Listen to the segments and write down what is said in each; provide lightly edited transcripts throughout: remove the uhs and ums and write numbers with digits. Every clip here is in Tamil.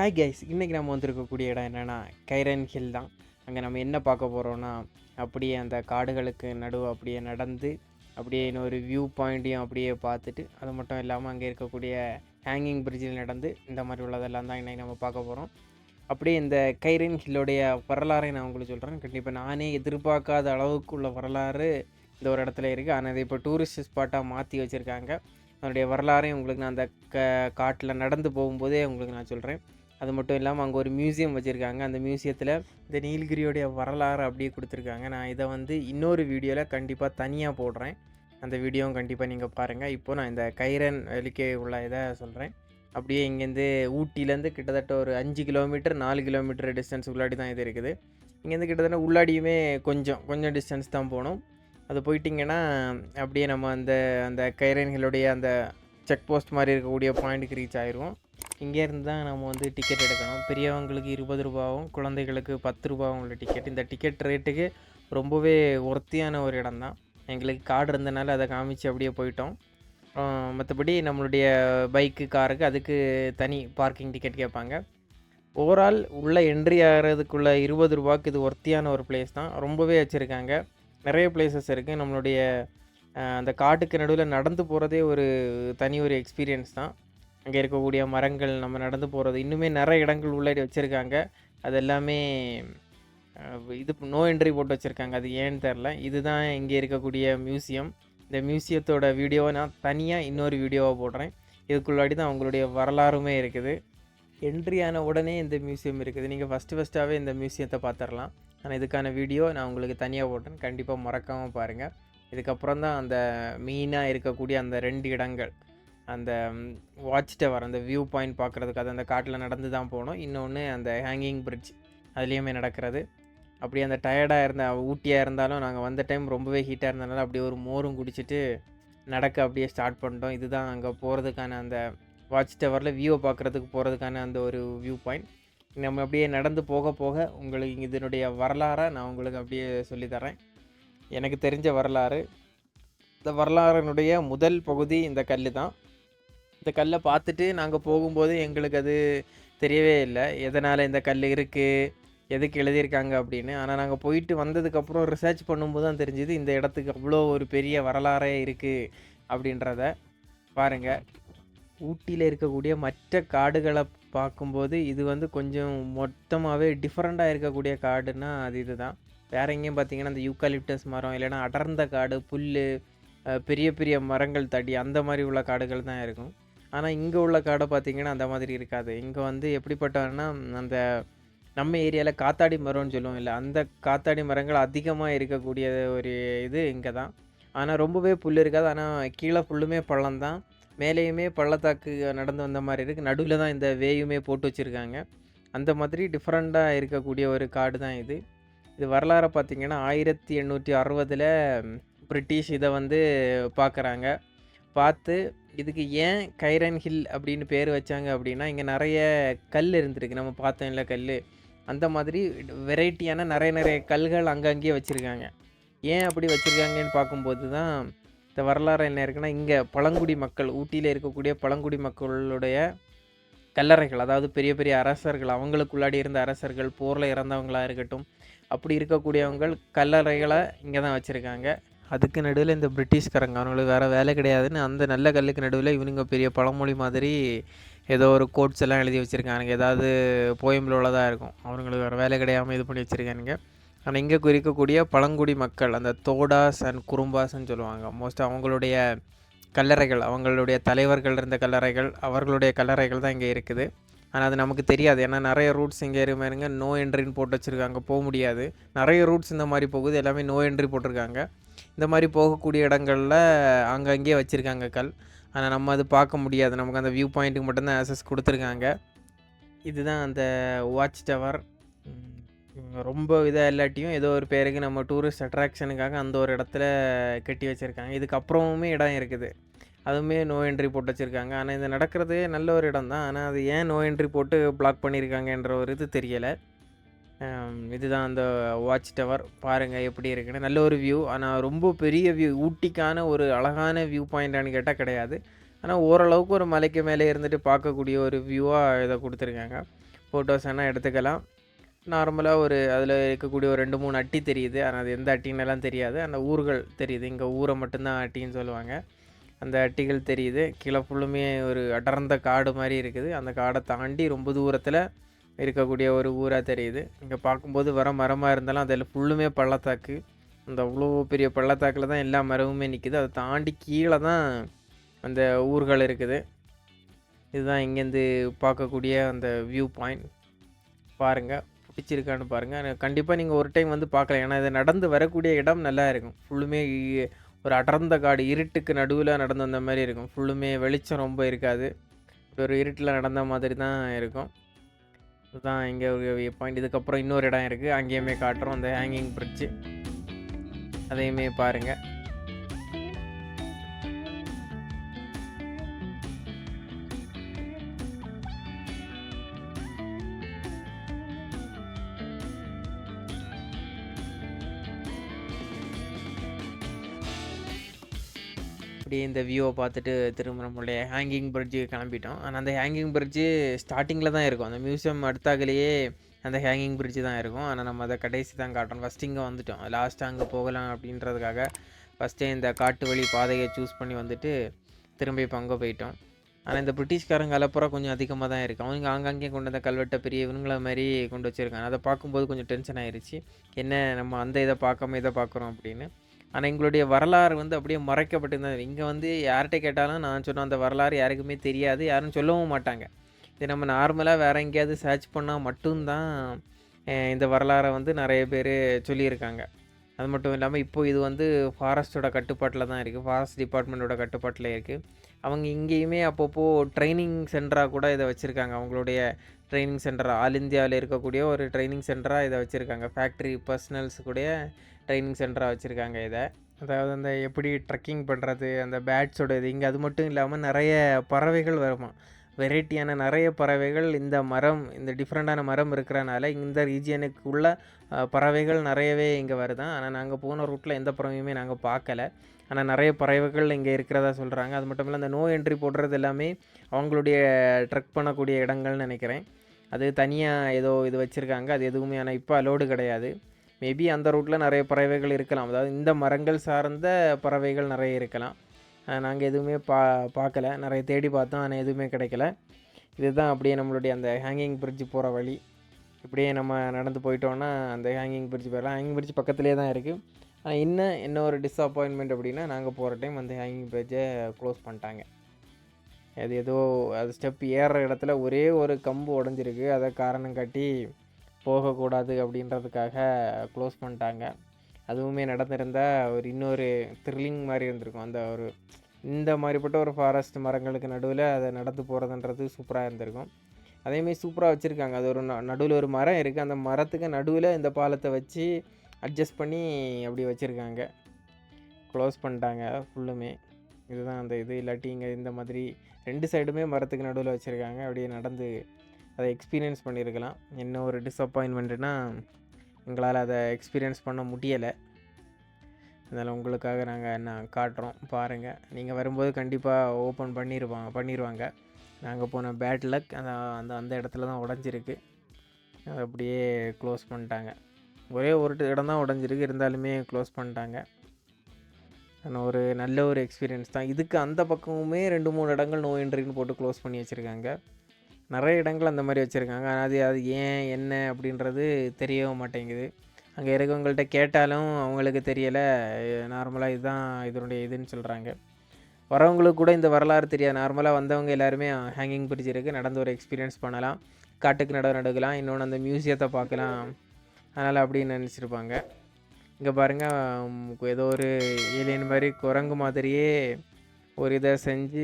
ஹாய் கைஸ், இன்றைக்கி நம்ம வந்திருக்கக்கூடிய இடம் என்னென்னா கைரன் ஹில் தான். அங்கே நம்ம என்ன பார்க்க போகிறோன்னா, அப்படியே அந்த காடுகளுக்கு நடுவு அப்படியே நடந்து அப்படியே இன்னொரு வியூ பாயிண்ட்டையும் அப்படியே பார்த்துட்டு, அது மட்டும் இல்லாமல் அங்கே இருக்கக்கூடிய ஹேங்கிங் பிரிட்ஜில் நடந்து இந்த மாதிரி உள்ளதெல்லாம் தான் இன்றைக்கி நம்ம பார்க்க போகிறோம். அப்படியே இந்த கைரன் ஹில்லுடைய வரலாறை நான் உங்களுக்கு சொல்கிறேன். கண்டிப்பாக நானே எதிர்பார்க்காத அளவுக்கு உள்ள வரலாறு இந்த ஒரு இடத்துல இருக்குது. ஆனால் இதை இப்போ டூரிஸ்ட் ஸ்பாட்டாக மாற்றி வச்சுருக்காங்க. அதனுடைய வரலாறையும் உங்களுக்கு நான் அந்த காட்டில் நடந்து போகும்போதே உங்களுக்கு நான் சொல்கிறேன். அது மட்டும் இல்லாமல் அங்கே ஒரு மியூசியம் வச்சுருக்காங்க. அந்த மியூசியத்தில் இந்த நீலகிரியோடைய வரலாறு அப்படியே கொடுத்துருக்காங்க. நான் இதை இன்னொரு வீடியோவில் கண்டிப்பாக தனியாக போடுறேன். அந்த வீடியோவும் கண்டிப்பாக நீங்கள் பாருங்கள். இப்போது நான் இந்த கைரன் வெளிக்கே உள்ள இதை சொல்கிறேன். அப்படியே இங்கேருந்து ஊட்டிலேருந்து கிட்டத்தட்ட ஒரு 5 கிலோமீட்டர் 4 கிலோமீட்டர் டிஸ்டன்ஸ் உள்ளாடி தான் இது இருக்குது. இங்கேருந்து கிட்டத்தட்ட உள்ளாடியுமே கொஞ்சம் டிஸ்டன்ஸ் தான் போகணும். அது போயிட்டிங்கன்னா அப்படியே நம்ம அந்த அந்த கைரன்களுடைய அந்த செக் போஸ்ட் மாதிரி இருக்கக்கூடிய பாயிண்ட்டுக்கு ரீச் ஆயிடுவோம். இங்கேருந்து தான் நம்ம டிக்கெட் எடுக்கணும். பெரியவங்களுக்கு 20 ரூபாவும் குழந்தைகளுக்கு 10 ரூபாவும் உள்ள டிக்கெட். இந்த டிக்கெட் ரேட்டுக்கு ரொம்பவே ஒர்த்தியான ஒரு இடம் தான். எங்களுக்கு கார்டு இருந்தனால அதை காமிச்சு அப்படியே போயிட்டோம். மற்றபடி நம்மளுடைய பைக்கு காருக்கு அதுக்கு தனி பார்க்கிங் டிக்கெட் கேட்பாங்க. ஓவரால் உள்ள என்ட்ரி ஆகிறதுக்குள்ள 20 ரூபாய்க்கு இது ஒர்த்தியான ஒரு பிளேஸ் தான். ரொம்பவே வச்சுருக்காங்க. நிறைய பிளேசஸ் இருக்குது. நம்மளுடைய அந்த காட்டுக்கு நடுவில் நடந்து போகிறதே ஒரு தனி ஒரு எக்ஸ்பீரியன்ஸ் தான். அங்கே இருக்கக்கூடிய மரங்கள் நம்ம நடந்து போகிறது இன்னுமே நிறைய இடங்கள் உள்ளே வச்சுருக்காங்க. அது எல்லாமே இது நோ என்ட்ரி போட்டு வச்சுருக்காங்க. அது ஏன்னு தெரில. இதுதான் இங்கே இருக்கக்கூடிய மியூசியம். இந்த மியூசியத்தோட வீடியோவை நான் தனியாக இன்னொரு வீடியோவாக போடுறேன். இதுக்குள்ளாடி தான் அவங்களுடைய வரலாறுமே இருக்குது. என்ட்ரி ஆன உடனே இந்த மியூசியம் இருக்குது. நீங்கள் ஃபஸ்ட்டாகவே இந்த மியூசியத்தை பார்த்துடலாம். ஆனால் இதுக்கான வீடியோ நான் உங்களுக்கு தனியாக போட்டேன். கண்டிப்பாக மறக்காமல் பாருங்கள். இதுக்கப்புறம் தான் அந்த மெயினாக இருக்கக்கூடிய அந்த 2 இடங்கள், அந்த வாட்ச் டவர், அந்த வியூ பாயிண்ட் பார்க்குறதுக்கு அது அந்த காட்டில் நடந்து தான் போகணும். இன்னொன்று அந்த ஹேங்கிங் பிரிட்ஜ் அதுலேயுமே நடக்கிறது. அப்படியே அந்த டயர்டாக இருந்த ஊட்டியாக இருந்தாலும் நாங்கள் வந்த டைம் ரொம்பவே ஹீட்டாக இருந்தனால அப்படியே ஒரு மோரும் குடிச்சிட்டு நடக்க அப்படியே ஸ்டார்ட் பண்ணிட்டோம். இதுதான் அங்கே போகிறதுக்கான அந்த வாட்ச் டவரில் வியூவை பார்க்குறதுக்கு போகிறதுக்கான அந்த ஒரு வியூ பாயிண்ட். நம்ம அப்படியே நடந்து போக போக உங்களுக்கு இதனுடைய வரலாறை நான் உங்களுக்கு அப்படியே சொல்லித்தரேன். எனக்கு தெரிஞ்ச வரலாறு, இந்த வரலாறினுடைய முதல் பகுதி இந்த கல் தான். இந்த கல்லை பார்த்துட்டு நாங்கள் போகும்போது எங்களுக்கு அது தெரியவே இல்லை, எதனால் இந்த கல் இருக்குது, எதுக்கு எழுதியிருக்காங்க அப்படின்னு. ஆனால் நாங்கள் போயிட்டு வந்ததுக்கப்புறம் ரிசர்ச் பண்ணும்போது தான் தெரிஞ்சுது இந்த இடத்துக்கு அவ்வளோ ஒரு பெரிய வரலாறே இருக்குது அப்படின்றத. பாருங்கள், ஊட்டியில் இருக்கக்கூடிய மற்ற காடுகளை பார்க்கும்போது இது கொஞ்சம் மொத்தமாகவே டிஃப்ரெண்ட்டாக இருக்கக்கூடிய காடுன்னா அது இது தான். வேறு எங்கேயும் பார்த்திங்கன்னா அந்த யூக்காலிப்டஸ் மரம், இல்லைனா அடர்ந்த காடு, புல், பெரிய பெரிய மரங்கள், தடி, அந்த மாதிரி உள்ள காடுகள் தான் இருக்கும். ஆனால் இங்கே உள்ள காடை பார்த்திங்கன்னா அந்த மாதிரி இருக்காது. இங்கே எப்படிப்பட்டன்னா அந்த நம்ம ஏரியாவில் காத்தாடி மரம்னு சொல்லுவோம் இல்லை, அந்த காத்தாடி மரங்கள் அதிகமாக இருக்கக்கூடிய ஒரு இது இங்கே தான். ஆனால் ரொம்பவே புல் இருக்காது. ஆனால் கீழே ஃபுல்லுமே பள்ளம் தான். மேலேயுமே பள்ளத்தாக்கு நடந்து வந்த மாதிரி இருக்குது. நடுவில் தான் இந்த வேயுமே போட்டு வச்சுருக்காங்க. அந்த மாதிரி டிஃப்ரெண்ட்டாக இருக்கக்கூடிய ஒரு காடு தான் இது. இது வரலாறை பார்த்திங்கன்னா 1860 பிரிட்டிஷ் இதை பார்க்குறாங்க. பார்த்து இதுக்கு ஏன் கைரன் ஹில் அப்படின்னு பேர் வச்சாங்க அப்படின்னா, இங்கே நிறைய கல் இருந்திருக்கு. நம்ம பார்த்தோம் இல்லை கல், அந்த மாதிரி வெரைட்டியான நிறைய கல்கள் அங்கங்கேயே வச்சுருக்காங்க. ஏன் அப்படி வச்சுருக்காங்கன்னு பார்க்கும்போது தான் இந்த வரலாறு என்ன இருக்குன்னா, இங்கே பழங்குடி மக்கள், ஊட்டியில் இருக்கக்கூடிய பழங்குடி மக்களுடைய கல்லறைகள், அதாவது பெரிய பெரிய அரசர்கள், அவங்களுக்குள்ளாடி இருந்த அரசர்கள், போரில் இறந்தவங்களாக இருக்கட்டும், அப்படி இருக்கக்கூடியவங்க கல்லறைகளை இங்கே தான் வச்சுருக்காங்க. அதுக்கு நடுவில் இந்த பிரிட்டிஷ்காரங்க, அவங்களுக்கு வேறு வேலை கிடையாதுன்னு அந்த நல்ல கல்லுக்கு நடுவில் இவனுங்க பெரிய பழமொழி மாதிரி ஏதோ ஒரு கோட்ஸ் எல்லாம் எழுதி வச்சுருக்கானுங்க. ஏதாவது போயமில் உள்ளதாக இருக்கும். அவங்களுக்கு வேறு வேலை கிடையாமல் இது பண்ணி வச்சுருக்கானுங்க. ஆனால் இங்கே இருக்கக்கூடிய பழங்குடி மக்கள், அந்த தோடாஸ் அண்ட் குறும்பாஸ்ன்னு சொல்லுவாங்க, மோஸ்ட்டாக அவங்களுடைய கல்லறைகள், அவங்களுடைய தலைவர்கள் இருந்த கல்லறைகள், அவர்களுடைய கல்லறைகள் தான் இங்கே இருக்குது. ஆனால் அது நமக்கு தெரியாது. ஏன்னா நிறைய ரூட்ஸ் இங்கே இருங்க நோ என்ட்ரின்னு போட்டு வச்சுருக்காங்க, போக முடியாது. நிறைய ரூட்ஸ் இந்த மாதிரி போகுது, எல்லாமே நோ என்ட்ரி போட்டிருக்காங்க. இந்த மாதிரி போகக்கூடிய இடங்களில் அங்கங்கே வச்சுருக்காங்க கல். ஆனால் நம்ம அது பார்க்க முடியாது. நமக்கு அந்த வியூ பாயிண்ட்டுக்கு மட்டும்தான் ஆக்சஸ் கொடுத்துருக்காங்க. இதுதான் அந்த வாட்ச் டவர். ரொம்ப இதாக இல்லாட்டியும் ஏதோ ஒரு பேருக்கு நம்ம டூரிஸ்ட் அட்ராக்ஷனுக்காக அந்த ஒரு இடத்துல கட்டி வச்சுருக்காங்க. இதுக்கப்புறமுமே இடம் இருக்குது, அதுவுமே நோ என்ட்ரி போட்டு வச்சுருக்காங்க. ஆனால் இது நடக்கிறது நல்ல ஒரு இடம் தான். ஆனால் அது ஏன் நோ என்ட்ரி போட்டு பிளாக் பண்ணியிருக்காங்கன்ற ஒரு இது தெரியலை. இதுதான் அந்த வாட்ச் டவர். பாருங்கள் எப்படி இருக்குன்னு. நல்ல ஒரு வியூ, ஆனால் ரொம்ப பெரிய வியூ, ஊட்டிக்கான ஒரு அழகான வியூ பாயிண்டான்னு கேட்டால் கிடையாது. ஆனால் ஓரளவுக்கு ஒரு மலைக்கு மேலே இருந்துட்டு பார்க்கக்கூடிய ஒரு வியூவாக இதை கொடுத்துருக்காங்க. ஃபோட்டோஸ் வேணால் எடுத்துக்கலாம். நார்மலாக ஒரு அதில் இருக்கக்கூடிய ஒரு 2, 3 அட்டி தெரியுது. ஆனால் அது எந்த அட்டின்னெல்லாம் தெரியாது. அந்த ஊர்கள் தெரியுது. இங்கே ஊரை மட்டும்தான் அட்டின்னு சொல்லுவாங்க. அந்த அட்டிகள் தெரியுது. கீழே ஃபுல்லுமே ஒரு அடர்ந்த காடு மாதிரி இருக்குது. அந்த காடை தாண்டி ரொம்ப தூரத்தில் இருக்கக்கூடிய ஒரு ஊராக தெரியுது. இங்கே பார்க்கும்போது மரமாக இருந்தாலும் அதில் ஃபுல்லுமே பள்ளத்தாக்கு. அந்த அவ்வளோ பெரிய பள்ளத்தாக்கில் தான் எல்லா மரமுமே நிற்கிது. அதை தாண்டி கீழே தான் அந்த ஊர்கள் இருக்குது. இதுதான் இங்கேருந்து பார்க்கக்கூடிய அந்த வியூ பாயிண்ட். பாருங்கள், பிடிச்சிருக்கான்னு பாருங்கள். கண்டிப்பாக நீங்கள் ஒரு டைம் வந்து பார்க்கலாம். ஏன்னா இதை நடந்து வரக்கூடிய இடம் நல்லா இருக்கும். ஃபுல்லுமே ஒரு அடர்ந்த காடு, இருட்டுக்கு நடுவில் நடந்து வந்த மாதிரி இருக்கும். ஃபுல்லுமே வெளிச்சம் ரொம்ப இருக்காது. ஒரு இருட்டில் நடந்த மாதிரி தான் இருக்கும். இதுதான் இங்கே ஒரு வியூ பாயிண்ட். இதுக்கப்புறம் இன்னொரு இடம் இருக்குது, அங்கேயுமே காட்டுறோம். அந்த ஹேங்கிங் பிரிட்ஜு, அதையுமே பாருங்கள். அப்படியே இந்த வியூவை பார்த்துட்டு திரும்ப நம்மளுடைய ஹேங்கிங் பிரிட்ஜு கிளம்பிட்டோம். ஆனால் அந்த ஹேங்கிங் பிரிட்ஜு ஸ்டார்டிங்கில் தான் இருக்கும். அந்த மியூசியம் அடுத்தாகலேயே அந்த ஹேங்கிங் பிரிட்ஜு தான் இருக்கும். ஆனால் நம்ம அதை கடைசி தான் காட்டுறோம். ஃபஸ்ட்டு இங்கே வந்துட்டோம். லாஸ்ட்டாக அங்கே போகலாம் அப்படின்றதுக்காக ஃபஸ்ட்டே இந்த காட்டு வழி பாதையை சூஸ் பண்ணி வந்துட்டு திரும்ப இப்போ அங்கே போயிட்டோம். ஆனால் இந்த பிரிட்டிஷ்காரங்க அலப்புறம் கொஞ்சம் அதிகமாக தான் இருக்குது. அவங்க ஆங்காங்கே கொண்டு வந்த கல்வெட்டை பெரிய இவங்கள மாதிரி கொண்டு வச்சுருக்காங்க. அதை பார்க்கும்போது கொஞ்சம் டென்ஷன் ஆயிடுச்சு. என்ன நம்ம அந்த இதை பார்க்காம இதை பார்க்குறோம் அப்படின்னு. ஆனால் எங்களுடைய வரலாறு வந்து அப்படியே மறைக்கப்பட்டிருந்தது. இங்கே வந்து யார்கிட்ட கேட்டாலும் நான் சொன்ன அந்த வரலாறு யாருக்குமே தெரியாது, யாரும் சொல்லவும் மாட்டாங்க. இது நம்ம நார்மலாக வேறு எங்கேயாவது சர்ச் பண்ணால் மட்டும்தான் இந்த வரலாறை வந்து நிறைய பேர் சொல்லியிருக்காங்க. அது மட்டும் இல்லாமல் இப்போது இது வந்து ஃபாரஸ்ட்டோட கட்டுப்பாட்டில் தான் இருக்குது. ஃபாரஸ்ட் டிபார்ட்மெண்ட்டோட கட்டுப்பாட்டில் இருக்குது. அவங்க இங்கேயுமே அப்பப்போ ட்ரைனிங் சென்டராக கூட இதை வச்சுருக்காங்க. அவங்களுடைய ட்ரைனிங் சென்டர் ஆல் இந்தியாவில் இருக்கக்கூடிய ஒரு ட்ரைனிங் சென்டராக இதை வச்சுருக்காங்க. ஃபேக்ட்ரி பர்சனல்ஸ் கூடிய ட்ரைனிங் சென்டராக வச்சுருக்காங்க இதை. அதாவது அந்த எப்படி ட்ரெக்கிங் பண்ணுறது, அந்த பேட்ஸோட இது. இங்கே அது மட்டும் இல்லாமல் நிறைய பறவைகள் வருமா, வெரைட்டியான நிறைய பறவைகள். இந்த டிஃப்ரெண்ட்டான மரம் இருக்கிறனால இந்த ரீஜியனுக்கு உள்ள பறவைகள் நிறையவே இங்கே வருதான். ஆனால் நாங்கள் போன ரூட்டில் எந்த பறவையுமே நாங்கள் பார்க்கல. ஆனால் நிறைய பறவைகள் இங்கே இருக்கிறதா சொல்கிறாங்க. அது மட்டும் இல்லை, அந்த நோ என்ட்ரி போடுறது எல்லாமே அவங்களுடைய ட்ரெக் பண்ணக்கூடிய இடங்கள்னு நினைக்கிறேன். அது தனியாக ஏதோ இது வச்சுருக்காங்க. அது எதுவுமே ஆனால் இப்போ அலோடு கிடையாது. மேபி அந்த ரூட்டில் நிறைய பறவைகள் இருக்கலாம். அதாவது இந்த மரங்கள் சார்ந்த பறவைகள் நிறைய இருக்கலாம். நாங்கள் எதுவுமே பார்க்கல. நிறைய தேடி பார்த்தோம், ஆனால் எதுவுமே கிடைக்கல. இதுதான் அப்படியே நம்மளுடைய அந்த ஹேங்கிங் பிரிட்ஜு போகிற வழி. இப்படியே நம்ம நடந்து போயிட்டோன்னா அந்த ஹேங்கிங் பிரிட்ஜ் போயிடலாம். ஹேங்கிங் பிரிட்ஜ் பக்கத்துலேயே தான் இருக்குது. ஆனால் என்ன ஒரு டிஸப்பாயின்மெண்ட் அப்படின்னா, நாங்கள் போகிற டைம் அந்த ஹேங்கிங் பிரிட்ஜை க்ளோஸ் பண்ணிட்டாங்க. அது ஏதோ அது ஸ்டெப் ஏறுற இடத்துல ஒரே ஒரு கம்பு உடஞ்சிருக்கு. அதை காரணம் காட்டி போகக்கூடாது அப்படின்றதுக்காக க்ளோஸ் பண்ணிட்டாங்க. அதுவுமே நடந்திருந்தால் இன்னொரு த்ரில்லிங் மாதிரி இருந்திருக்கும். அந்த ஒரு இந்த மாதிரிப்பட்ட ஒரு ஃபாரஸ்ட் மரங்களுக்கு நடுவில் அதை நடந்து போகிறதுன்றது சூப்பராக இருந்திருக்கும். அதேமாரி சூப்பராக வச்சுருக்காங்க. அது ஒரு நடுவில் ஒரு மரம் இருக்குது. அந்த மரத்துக்கு நடுவில் இந்த பாலத்தை வச்சு அட்ஜஸ்ட் பண்ணி அப்படி வச்சுருக்காங்க. க்ளோஸ் பண்ணிட்டாங்க ஃபுல்லுமே. இதுதான் அந்த இது. இல்லாட்டி இங்கே இந்த மாதிரி 2 சைடுமே மரத்துக்கு நடுவில் வச்சுருக்காங்க. அப்படியே நடந்து அதை எக்ஸ்பீரியன்ஸ் பண்ணியிருக்கலாம். என்ன ஒரு டிஸப்பாயின்மெண்ட்டுனா, எங்களால் அதை எக்ஸ்பீரியன்ஸ் பண்ண முடியலை. அதனால் உங்களுக்காக நாங்கள் காட்டுறோம், பாருங்கள். நீங்கள் வரும்போது கண்டிப்பாக ஓப்பன் பண்ணிடுவாங்க. நாங்கள் போன பேட் லக் அந்த இடத்துல தான் உடஞ்சிருக்கு. அதை அப்படியே க்ளோஸ் பண்ணிட்டாங்க. ஒரே ஒரு இடம் தான் உடஞ்சிருக்கு, இருந்தாலுமே க்ளோஸ் பண்ணிட்டாங்க. ஆனால் ஒரு நல்ல ஒரு எக்ஸ்பீரியன்ஸ் தான். இதுக்கு அந்த பக்கமுமே 2-3 இடங்கள் நோ என்ட்ரின்னு போட்டு க்ளோஸ் பண்ணி வச்சுருக்காங்க. நிறைய இடங்கள் அந்த மாதிரி வச்சுருக்காங்க. ஆனால் அது ஏன் என்ன அப்படின்றது தெரியவும் மாட்டேங்குது. அங்கே இருக்கவங்கள்ட்ட கேட்டாலும் அவங்களுக்கு தெரியலை. நார்மலாக இதுதான் இதனுடைய இதுன்னு சொல்கிறாங்க. வரவங்களுக்கு கூட இந்த வரலாறு தெரியாது. நார்மலாக வந்தவங்க எல்லாருமே ஹேங்கிங் பிரிட்ஜ் இருக்குது, நடந்து ஒரு எக்ஸ்பீரியன்ஸ் பண்ணலாம், காட்டுக்கு நடுக்கலாம், இன்னொன்று அந்த மியூசியத்தை பார்க்கலாம், அதனால் அப்படின்னு நினச்சிருப்பாங்க. இங்கே பாருங்கள், ஏதோ ஒரு ஏலியன் மாதிரி குரங்கு மாதிரியே ஒரு இதை செஞ்சு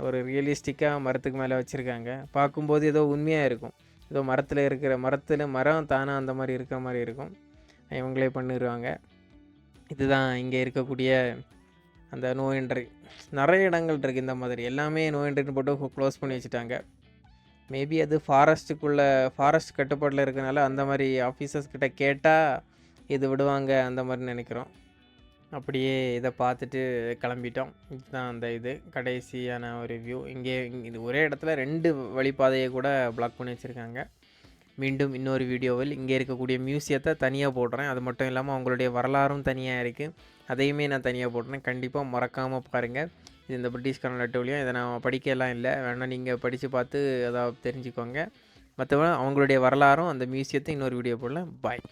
ஒரு ரியலிஸ்டிக்காக மரத்துக்கு மேலே வச்சுருக்காங்க. பார்க்கும்போது ஏதோ உண்மையாக இருக்கும். ஏதோ மரம் தானாக அந்த மாதிரி இருக்கிற மாதிரி இருக்கும். இவங்களே பண்ணிடுவாங்க. இதுதான் இங்கே இருக்கக்கூடிய அந்த நோ என்ட்ரி. நிறைய இடங்கள் இருக்குது இந்த மாதிரி. எல்லாமே நோ என்ட்ரின்னு போட்டு க்ளோஸ் பண்ணி வச்சுட்டாங்க. மேபி அது ஃபாரஸ்ட் கட்டுப்பாட்டில் இருக்கிறனால அந்த மாதிரி ஆஃபீஸர்ஸ் கிட்ட கேட்டால் இது விடுவாங்க அந்த மாதிரி நினைக்கிறோம். அப்படியே இதை பார்த்துட்டு கிளம்பிட்டோம். இதுதான் அந்த இது கடைசியான ஒரு வியூ. இது ஒரே இடத்துல 2 வழிப்பாதையை கூட பிளாக் பண்ணி வச்சுருக்காங்க. மீண்டும் இன்னொரு வீடியோவில் இங்கே இருக்கக்கூடிய மியூசியத்தை தனியாக போடுறேன். அது மட்டும் இல்லாமல் அவங்களுடைய வரலாறும் தனியாக இருக்குது, அதையுமே நான் தனியாக போடுறேன். கண்டிப்பாக மறக்காமல் பாருங்கள். இது இந்த பிரிட்டிஷ்கான நெட்டோலியம். இதை நான் படிக்கலாம் இல்லை, வேணால் நீங்கள் படித்து பார்த்து அதாவது தெரிஞ்சுக்கோங்க. மற்றபடி அவங்களுடைய வரலாறும் அந்த மியூசியத்தை இன்னொரு வீடியோ போடலாம். பாய்.